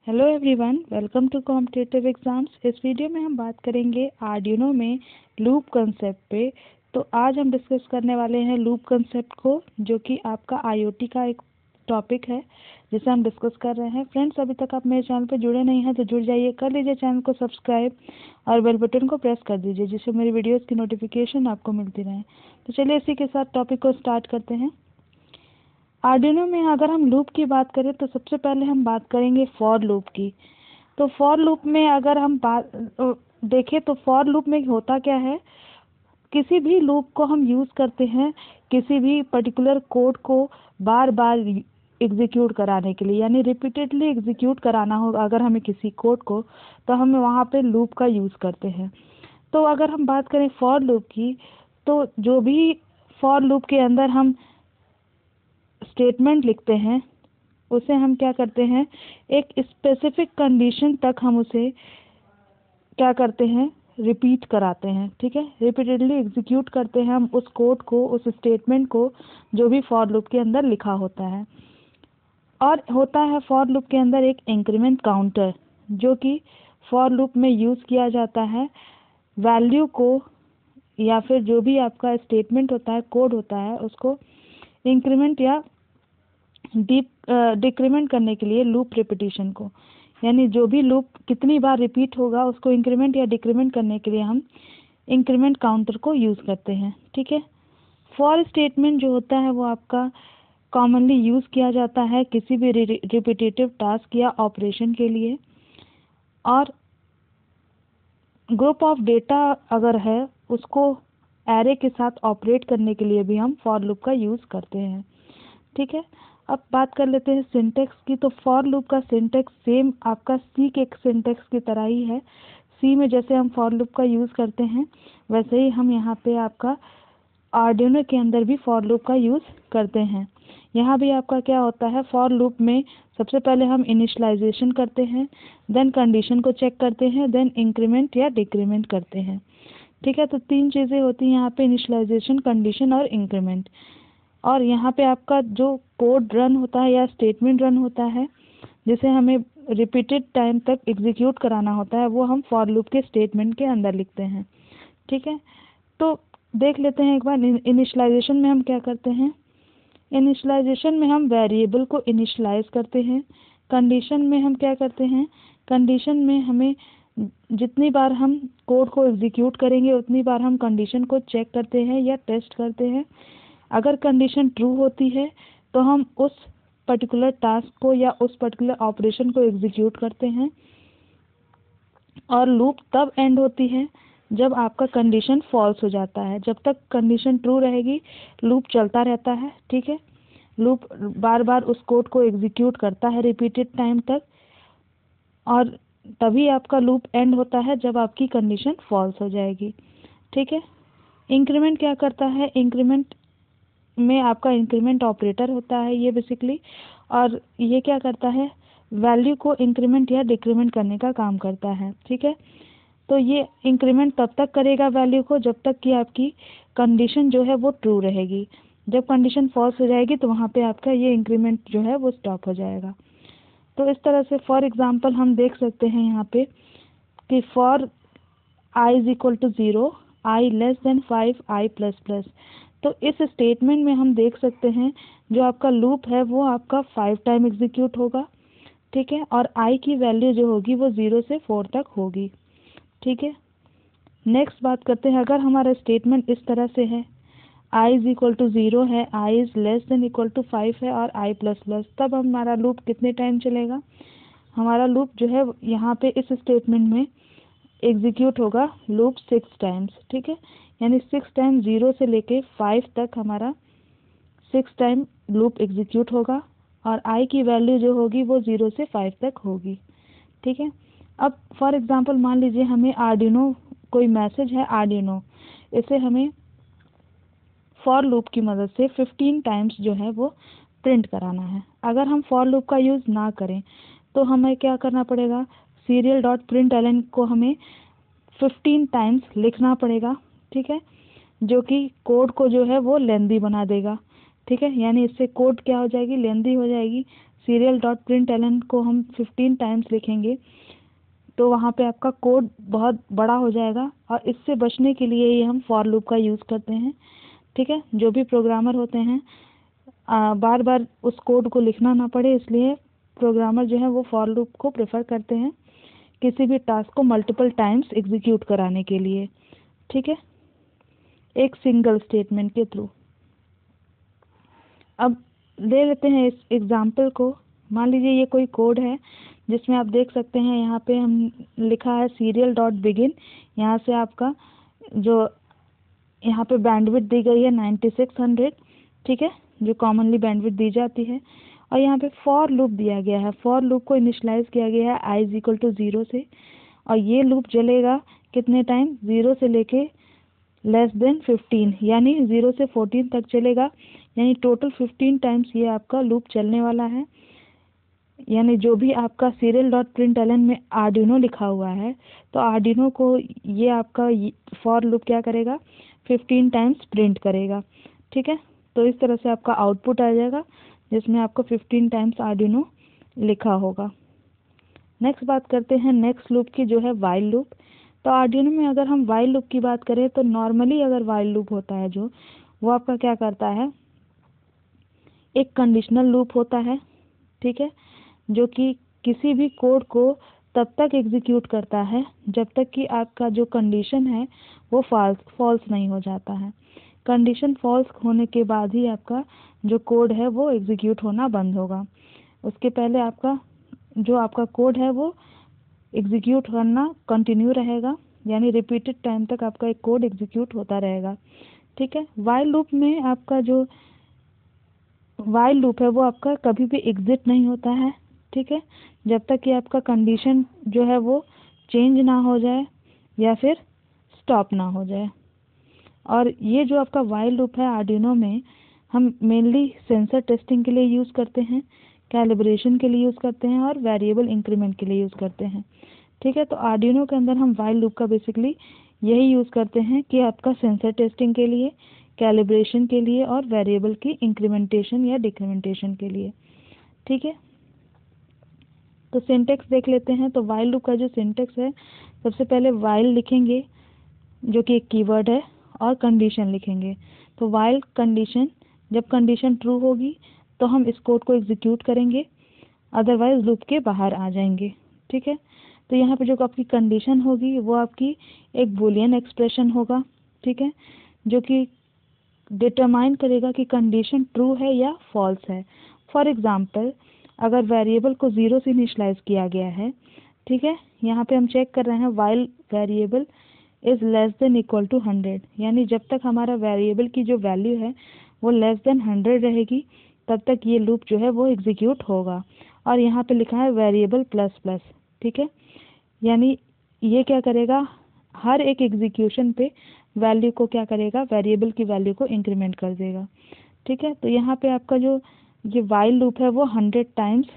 Hello everyone, welcome to competitive exams. इस video में हम बात करेंगे आर्डिनो में लूप कंसेप्ट पे। तो आज हम डिस्कस करने वाले हैं लूप कंसेप्ट को, जो कि आपका आईओटी का एक टॉपिक है जिसे हम डिस्कस कर रहे हैं। फ्रेंड्स, अभी तक आप मेरे चैनल पे जुड़े नहीं हैं तो जुड़ जाइए, कर लीजिए चैनल को सब्सक्राइब और बेल बटन को प्रेस कर दीजिए, जिससे मेरी वीडियोज़ की नोटिफिकेशन आपको मिलती रहे। तो चलिए इसी के साथ टॉपिक को स्टार्ट करते हैं। आर्डिनो में अगर हम लूप की बात करें तो सबसे पहले हम बात करेंगे फॉर लूप की। तो फॉर लूप में अगर हम बात देखें तो फॉर लूप में होता क्या है, किसी भी लूप को हम यूज़ करते हैं किसी भी पर्टिकुलर कोड को बार बार एग्जीक्यूट कराने के लिए, यानी रिपीटेडली एग्जीक्यूट कराना होगा अगर हमें किसी कोड को, तो हम वहाँ पे लूप का यूज़ करते हैं। तो अगर हम बात करें फॉर लूप की, तो जो भी फॉर लूप के अंदर हम स्टेटमेंट लिखते हैं उसे हम क्या करते हैं, एक स्पेसिफिक कंडीशन तक हम उसे क्या करते हैं, रिपीट कराते हैं। ठीक है, रिपीटेडली एग्जीक्यूट करते हैं हम उस कोड को, उस स्टेटमेंट को जो भी फॉर लूप के अंदर लिखा होता है। और होता है फॉर लूप के अंदर एक इंक्रीमेंट काउंटर, जो कि फॉर लूप में यूज़ किया जाता है वैल्यू को, या फिर जो भी आपका स्टेटमेंट होता है, कोड होता है, उसको इंक्रीमेंट या डिक्रीमेंट करने के लिए लूप रिपीटिशन को, यानी जो भी लूप कितनी बार रिपीट होगा उसको इंक्रीमेंट या डिक्रीमेंट करने के लिए हम इंक्रीमेंट काउंटर को यूज़ करते हैं। ठीक है, फॉर स्टेटमेंट जो होता है वो आपका कॉमनली यूज़ किया जाता है किसी भी रिपीटेटिव टास्क या ऑपरेशन के लिए, और ग्रुप ऑफ डेटा अगर है उसको एरे के साथ ऑपरेट करने के लिए भी हम फॉर लूप का यूज़ करते हैं। ठीक है, अब बात कर लेते हैं सिंटेक्स की। तो फॉर लूप का सिंटेक्स सेम आपका सी के सिंटेक्स की तरह ही है। सी में जैसे हम फॉर लूप का यूज़ करते हैं वैसे ही हम यहाँ पे आपका आर्डिनो के अंदर भी फॉर लूप का यूज़ करते हैं। यहाँ भी आपका क्या होता है, फॉर लूप में सबसे पहले हम इनिशियलाइजेशन करते हैं, देन कंडीशन को चेक करते हैं, देन इंक्रीमेंट या डिक्रीमेंट करते हैं। ठीक है, तो तीन चीज़ें होती हैं यहाँ पे, इनिशियलाइजेशन, कंडीशन और इंक्रीमेंट। और यहाँ पे आपका जो कोड रन होता है या स्टेटमेंट रन होता है जिसे हमें रिपीटेड टाइम तक एग्जीक्यूट कराना होता है, वो हम फॉर लूप के स्टेटमेंट के अंदर लिखते हैं। ठीक है, तो देख लेते हैं एक बार इनिशियलाइजेशन में हम क्या करते हैं। इनिशियलाइजेशन में हम वेरिएबल को इनिशियलाइज करते हैं। कंडीशन में हम क्या करते हैं, कंडीशन में हमें जितनी बार हम कोड को एग्जीक्यूट करेंगे उतनी बार हम कंडीशन को चेक करते हैं या टेस्ट करते हैं। अगर कंडीशन ट्रू होती है तो हम उस पर्टिकुलर टास्क को या उस पर्टिकुलर ऑपरेशन को एग्जीक्यूट करते हैं, और लूप तब एंड होती है जब आपका कंडीशन फॉल्स हो जाता है। जब तक कंडीशन ट्रू रहेगी लूप चलता रहता है। ठीक है, लूप बार बार उस कोड को एग्जीक्यूट करता है रिपीटेड टाइम तक, और तभी आपका लूप एंड होता है जब आपकी कंडीशन फॉल्स हो जाएगी। ठीक है, इंक्रीमेंट क्या करता है, इंक्रीमेंट में आपका इंक्रीमेंट ऑपरेटर होता है ये बेसिकली, और ये क्या करता है, वैल्यू को इंक्रीमेंट या डिक्रीमेंट करने का काम करता है। ठीक है, तो ये इंक्रीमेंट तब तक करेगा वैल्यू को जब तक कि आपकी कंडीशन जो है वो ट्रू रहेगी। जब कंडीशन फॉल्स हो जाएगी तो वहाँ पे आपका ये इंक्रीमेंट जो है वो स्टॉप हो जाएगा। तो इस तरह से फॉर एग्जांपल हम देख सकते हैं यहाँ पे कि for I is equal to 0, I less than 5, I plus plus. तो इस स्टेटमेंट में हम देख सकते हैं जो आपका लूप है वो आपका 5 टाइम एग्जीक्यूट होगा। ठीक है, और आई की वैल्यू जो होगी वो 0 से 4 तक होगी। ठीक है, नेक्स्ट बात करते हैं, अगर हमारा स्टेटमेंट इस तरह से है, आई इज इक्वल टू 0 है, i is less than equal to 5 है और आई प्लस प्लस, तब हमारा लूप कितने टाइम चलेगा, हमारा लूप जो है यहाँ पे इस स्टेटमेंट में एग्जीक्यूट होगा लूप 6 टाइम्स। ठीक है, यानी 6 टाइम 0 से लेके 5 तक हमारा 6 टाइम लूप एग्जीक्यूट होगा, और आई की वैल्यू जो होगी वो 0 से 5 तक होगी। ठीक है, अब फॉर एग्जांपल मान लीजिए हमें आर्डिनो, कोई मैसेज है आर्डिनो, इसे हमें फॉर लूप की मदद से 15 टाइम्स जो है वो प्रिंट कराना है। अगर हम फॉर लूप का यूज़ ना करें तो हमें क्या करना पड़ेगा, सीरियल डॉट प्रिंट एलन को हमें 15 टाइम्स लिखना पड़ेगा। ठीक है, जो कि कोड को जो है वो लेंदी बना देगा। ठीक है, यानी इससे कोड क्या हो जाएगी, लेंदी हो जाएगी। serial डॉट println को हम 15 टाइम्स लिखेंगे तो वहाँ पे आपका कोड बहुत बड़ा हो जाएगा, और इससे बचने के लिए ही हम फॉर लूप का यूज़ करते हैं। ठीक है, जो भी प्रोग्रामर होते हैं बार बार उस कोड को लिखना ना पड़े, इसलिए प्रोग्रामर जो है वो फॉर लूप को प्रेफर करते हैं किसी भी टास्क को मल्टीपल टाइम्स एग्जीक्यूट कराने के लिए। ठीक है, एक सिंगल स्टेटमेंट के थ्रू। अब ले लेते हैं इस एग्जाम्पल को। मान लीजिए ये कोई कोड है जिसमें आप देख सकते हैं यहाँ पे हम लिखा है serial डॉट बिगिन। यहाँ से आपका जो यहाँ पे बैंडविड्थ दी गई है 9600, ठीक है, जो कॉमनली बैंडविड्थ दी जाती है। और यहाँ पे फॉर लूप दिया गया है, फॉर लूप को इनिशलाइज किया गया है i इज इक्वल टू 0 से, और ये लूप चलेगा कितने टाइम, 0 से लेके लेस देन 15, यानी 0 से 14 तक चलेगा, यानी टोटल 15 टाइम्स ये आपका लूप चलने वाला है। यानी जो भी आपका serial डॉट println में आर्डिनो लिखा हुआ है, तो आर्डिनो को ये आपका फॉर लूप क्या करेगा, 15 टाइम्स प्रिंट करेगा। ठीक है, तो इस तरह से आपका आउटपुट आ जाएगा जिसमें आपको 15 टाइम्स आर्डिनो लिखा होगा। नेक्स्ट बात करते हैं नेक्स्ट लूप की, जो है वाइल लूप। तो आर्डिनो में अगर हम वाइल लूप की बात करें तो नॉर्मली अगर वाइल लूप होता है जो, वो आपका क्या करता है, एक कंडीशनल लूप होता है। ठीक है, जो कि किसी भी कोड को तब तक एग्जीक्यूट करता है जब तक कि आपका जो कंडीशन है वो फॉल्स नहीं हो जाता है। कंडीशन फॉल्स होने के बाद ही आपका जो कोड है वो एग्जीक्यूट होना बंद होगा। उसके पहले आपका जो आपका कोड है वो एग्जीक्यूट करना कंटिन्यू रहेगा, यानी रिपीटेड टाइम तक आपका एक कोड एग्जीक्यूट होता रहेगा। ठीक है, वाइल लूप में आपका जो वाइल लूप है वो आपका कभी भी एग्जिट नहीं होता है। ठीक है, जब तक कि आपका कंडीशन जो है वो चेंज ना हो जाए या फिर स्टॉप ना हो जाए। और ये जो आपका वाइल लूप है आर्डिनो में हम मेनली सेंसर टेस्टिंग के लिए यूज़ करते हैं, कैलिब्रेशन के लिए यूज़ करते हैं, और वेरिएबल इंक्रीमेंट के लिए यूज़ करते हैं। ठीक है, तो आर्डिनो के अंदर हम वाइल लूप का बेसिकली यही यूज़ करते हैं कि आपका सेंसर टेस्टिंग के लिए, कैलिब्रेशन के लिए, और वेरिएबल की इंक्रीमेंटेशन या डिक्रीमेंटेशन के लिए। ठीक है, तो सिंटेक्स देख लेते हैं। तो वाइल लूप का जो सिंटेक्स है, सबसे पहले वाइल लिखेंगे जो कि एक कीवर्ड है, और कंडीशन लिखेंगे। तो वाइल कंडीशन, जब कंडीशन ट्रू होगी तो हम इस कोड को एग्जीक्यूट करेंगे, अदरवाइज लूप के बाहर आ जाएंगे। ठीक है, तो यहाँ पे जो आपकी कंडीशन होगी वो आपकी एक बूलियन एक्सप्रेशन होगा। ठीक है, जो कि डिटरमाइन करेगा कि कंडीशन ट्रू है या फॉल्स है। फॉर एग्जांपल, अगर वेरिएबल को 0 से इनिशियलाइज किया गया है, ठीक है, यहाँ पे हम चेक कर रहे हैं while variable is less than equal to 100, यानी जब तक हमारा वेरिएबल की जो वैल्यू है वो लेस देन 100 रहेगी तब तक ये लूप जो है वो एग्जीक्यूट होगा। और यहाँ पे लिखा है वेरिएबल प्लस प्लस। ठीक है, यानी ये क्या करेगा, हर एक एग्जीक्यूशन पे वैल्यू को क्या करेगा, वेरिएबल की वैल्यू को इंक्रीमेंट कर देगा। ठीक है, तो यहाँ पे आपका जो ये वाइल लूप है वो 100 टाइम्स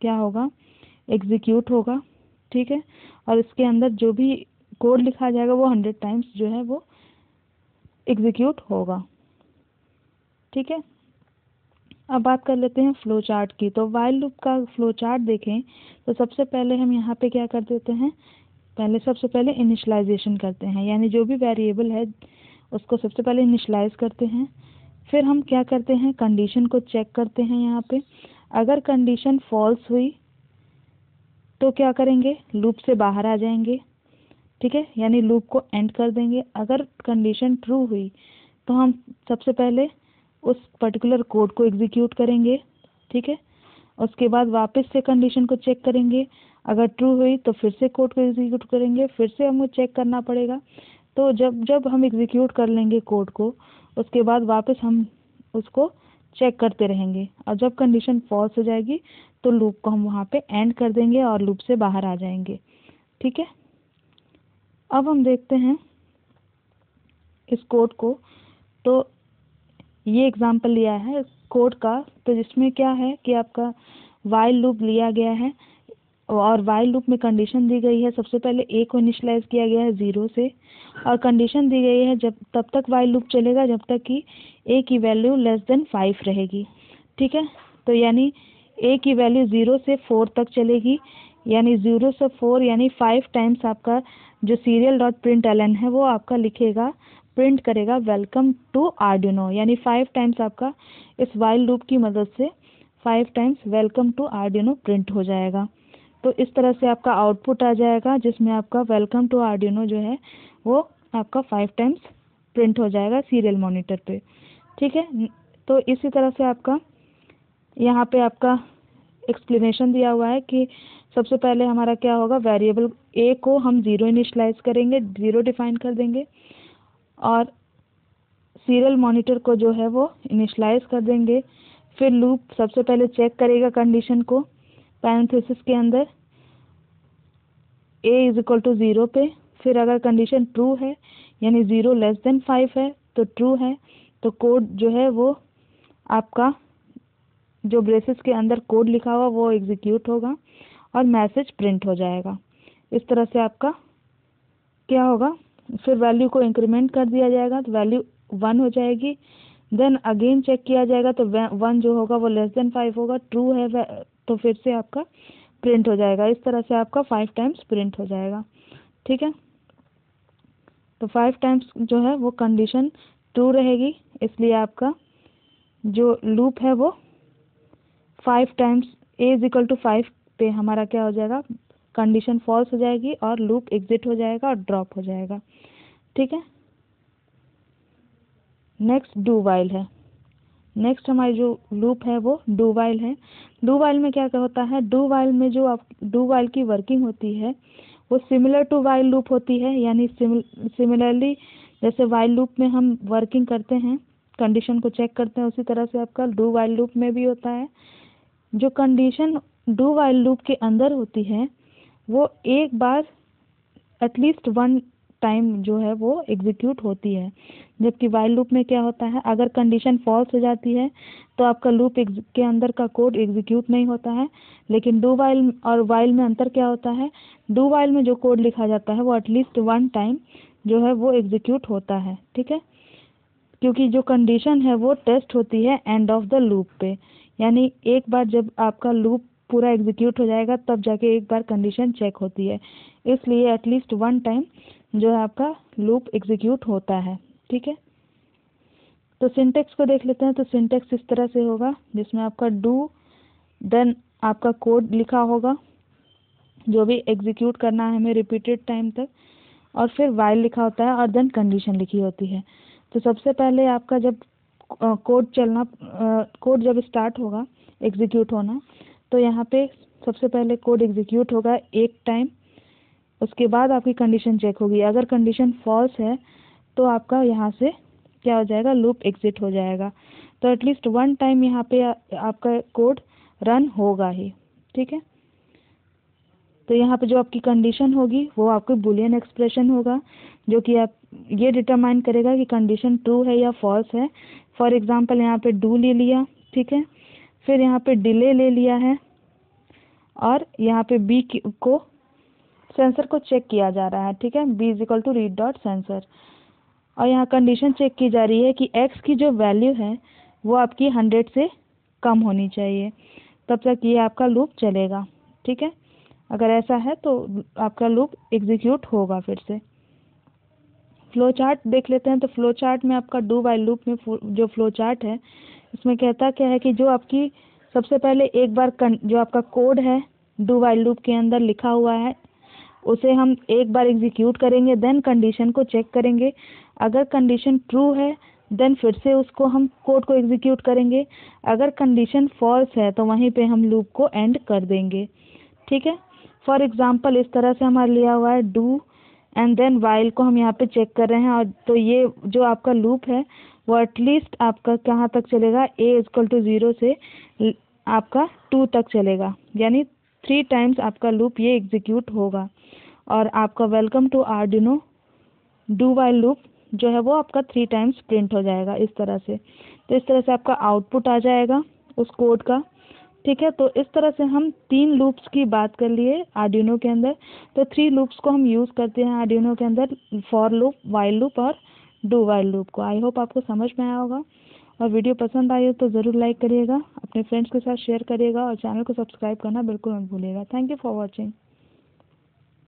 क्या होगा, एग्जीक्यूट होगा। ठीक है, और इसके अंदर जो भी कोड लिखा जाएगा वो 100 टाइम्स जो है वो एग्जीक्यूट होगा। ठीक है, अब बात कर लेते हैं फ्लो चार्ट की। तो वाइल लूप का फ्लो चार्ट देखें तो सबसे पहले हम यहाँ पे क्या कर देते हैं, सबसे पहले इनिशियलाइजेशन करते हैं, यानी जो भी वेरिएबल है उसको सबसे पहले इनिशियलाइज करते हैं। फिर हम क्या करते हैं, कंडीशन को चेक करते हैं। यहाँ पे अगर कंडीशन फॉल्स हुई तो क्या करेंगे, लूप से बाहर आ जाएंगे। ठीक है, यानी लूप को एंड कर देंगे। अगर कंडीशन ट्रू हुई तो हम सबसे पहले उस पर्टिकुलर कोड को एग्जीक्यूट करेंगे। ठीक है, उसके बाद वापस से कंडीशन को चेक करेंगे, अगर ट्रू हुई तो फिर से कोड को एग्जीक्यूट करेंगे, फिर से हमें चेक करना पड़ेगा। तो जब जब हम एग्जीक्यूट कर लेंगे कोड को, उसके बाद वापस हम उसको चेक करते रहेंगे, और जब कंडीशन फॉल्स हो जाएगी तो लूप को हम वहाँ पे एंड कर देंगे और लूप से बाहर आ जाएंगे। ठीक है, अब हम देखते हैं इस कोड को। तो ये एग्जांपल लिया है कोड का, तो जिसमें क्या है कि आपका वाइल लूप लिया गया है, और वाइल लूप में कंडीशन दी गई है, सबसे पहले ए को इनिशियलाइज किया गया है 0 से, और कंडीशन दी गई है जब तब तक वाइल लूप चलेगा जब तक कि ए की वैल्यू लेस देन 5 रहेगी। ठीक है, तो यानी ए की वैल्यू 0 से 4 तक चलेगी, यानी 0 से 4 यानी 5 टाइम्स आपका जो सीरियल डॉट प्रिंट एलन है वो आपका लिखेगा, प्रिंट करेगा वेलकम टू आर्डिनो, यानी 5 टाइम्स आपका इस वाइल लूप की मदद से 5 times welcome to Arduino print हो जाएगा। तो इस तरह से आपका आउटपुट आ जाएगा जिसमें आपका वेलकम टू आर्डिनो जो है वो आपका 5 टाइम्स प्रिंट हो जाएगा सीरियल मॉनिटर पे। ठीक है, तो इसी तरह से आपका यहाँ पे आपका एक्सप्लेनेशन दिया हुआ है कि सबसे पहले हमारा क्या होगा, वेरिएबल ए को हम 0 इनिशलाइज करेंगे, 0 डिफाइन कर देंगे, और सीरियल मॉनिटर को जो है वो इनिशलाइज कर देंगे। फिर लूप सबसे पहले चेक करेगा कंडीशन को पैरेंथेसिस के अंदर a इज इक्वल टू 0 पे, फिर अगर कंडीशन ट्रू है यानी 0 लेस देन 5 है तो ट्रू है, तो कोड जो है वो आपका जो ब्रेसेस के अंदर कोड लिखा हुआ वो एग्जीक्यूट होगा और मैसेज प्रिंट हो जाएगा। इस तरह से आपका क्या होगा, फिर वैल्यू को इंक्रीमेंट कर दिया जाएगा तो वैल्यू 1 हो जाएगी, देन अगेन चेक किया जाएगा तो 1 जो होगा वो लेस देन 5 होगा, ट्रू है तो फिर से आपका प्रिंट हो जाएगा। इस तरह से आपका 5 टाइम्स प्रिंट हो जाएगा। ठीक है, तो 5 टाइम्स जो है वो कंडीशन ट्रू रहेगी, इसलिए आपका जो लूप है वो 5 times a is equal to 5 पे हमारा क्या हो जाएगा, कंडीशन फॉल्स हो जाएगी और लूप एग्जिट हो जाएगा और ड्रॉप हो जाएगा। ठीक है, नेक्स्ट डू वाइल है। नेक्स्ट हमारी जो लूप है वो डू वाइल है। डू वाइल में क्या होता है, डू वाइल में जो डू वाइल की वर्किंग होती है वो सिमिलर टू वाइल लूप होती है, यानी सिमिलरली जैसे वाइल लूप में हम वर्किंग करते हैं, कंडीशन को चेक करते हैं, उसी तरह से आपका डू वाइल लूप में भी होता है। जो कंडीशन डू वाइल लूप के अंदर होती है वो एक बार एटलीस्ट 1 टाइम जो है वो एग्जीक्यूट होती है, जबकि वाइल लूप में क्या होता है, अगर कंडीशन फॉल्स हो जाती है तो आपका लूप के अंदर का कोड एग्जीक्यूट नहीं होता है। लेकिन डू वाइल और वाइल में अंतर क्या होता है, डू वाइल में जो कोड लिखा जाता है वो एटलीस्ट 1 टाइम जो है वो एग्जीक्यूट होता है। ठीक है, क्योंकि जो कंडीशन है वो टेस्ट होती है एंड ऑफ द लूप पे, यानी एक बार जब आपका लूप पूरा एग्जीक्यूट हो जाएगा तब जाके एक बार कंडीशन चेक होती है, इसलिए एटलीस्ट 1 टाइम जो है आपका लूप एग्जीक्यूट होता है। ठीक है, तो सिंटेक्स को देख लेते हैं। तो सिंटेक्स इस तरह से होगा जिसमें आपका डू, देन आपका कोड लिखा होगा जो भी एग्जीक्यूट करना है हमें रिपीटेड टाइम तक, और फिर वाइल लिखा होता है और देन कंडीशन लिखी होती है। तो सबसे पहले आपका जब कोड जब स्टार्ट होगा एग्जीक्यूट होना, तो यहाँ पे सबसे पहले कोड एग्जीक्यूट होगा एक टाइम, उसके बाद आपकी कंडीशन चेक होगी। अगर कंडीशन फॉल्स है तो आपका यहाँ से क्या हो जाएगा, लूप एग्जिट हो जाएगा। तो एटलीस्ट 1 टाइम यहाँ पे आपका कोड रन होगा ही। ठीक है, तो यहाँ पे जो आपकी कंडीशन होगी वो आपको बुलियन एक्सप्रेशन होगा जो कि आप ये डिटरमाइन करेगा कि कंडीशन ट्रू है या फॉल्स है। फॉर एग्जांपल यहाँ पे डू ले लिया, ठीक है, फिर यहाँ पे डिले ले लिया है, और यहाँ पे बी को सेंसर को चेक किया जा रहा है। ठीक है, B is equal to read dot sensor, और यहाँ कंडीशन चेक की जा रही है कि एक्स की जो वैल्यू है वो आपकी 100 से कम होनी चाहिए, तब तक ये आपका लूप चलेगा। ठीक है, अगर ऐसा है तो आपका लूप एग्जीक्यूट होगा। फिर से फ्लो चार्ट देख लेते हैं। तो फ्लो चार्ट में आपका डू वाइल लूप में जो फ्लो चार्ट है इसमें कहता क्या है कि जो आपकी सबसे पहले एक बार जो आपका कोड है डू वाइल लूप के अंदर लिखा हुआ है उसे हम एक बार एग्जीक्यूट करेंगे, देन कंडीशन को चेक करेंगे। अगर कंडीशन ट्रू है देन फिर से उसको हम कोड को एग्जीक्यूट करेंगे, अगर कंडीशन फॉल्स है तो वहीं पे हम लूप को एंड कर देंगे। ठीक है, फॉर एग्जांपल इस तरह से हमारा लिया हुआ है डू एंड देन वाइल को हम यहाँ पे चेक कर रहे हैं, और तो ये जो आपका लूप है वो एटलीस्ट आपका कहाँ तक चलेगा, a इक्वल टू 0 से आपका 2 तक चलेगा, यानी 3 टाइम्स आपका लूप ये एग्जीक्यूट होगा, और आपका welcome to Arduino do while loop जो है वो आपका 3 टाइम्स प्रिंट हो जाएगा इस तरह से। तो इस तरह से आपका आउटपुट आ जाएगा उस कोड का। ठीक है, तो इस तरह से हम 3 लूप्स की बात कर लिए आर्डिनो के अंदर। तो 3 लूप्स को हम यूज़ करते हैं आर्डिनो के अंदर, फॉर लूप, वाइल लूप और डू वाइल लूप को। आई होप आपको समझ में आया होगा, और वीडियो पसंद आई हो तो ज़रूर लाइक करिएगा, अपने फ्रेंड्स के साथ शेयर करिएगा और चैनल को सब्सक्राइब करना बिल्कुल मत भूलिएगा। Thank you for watching.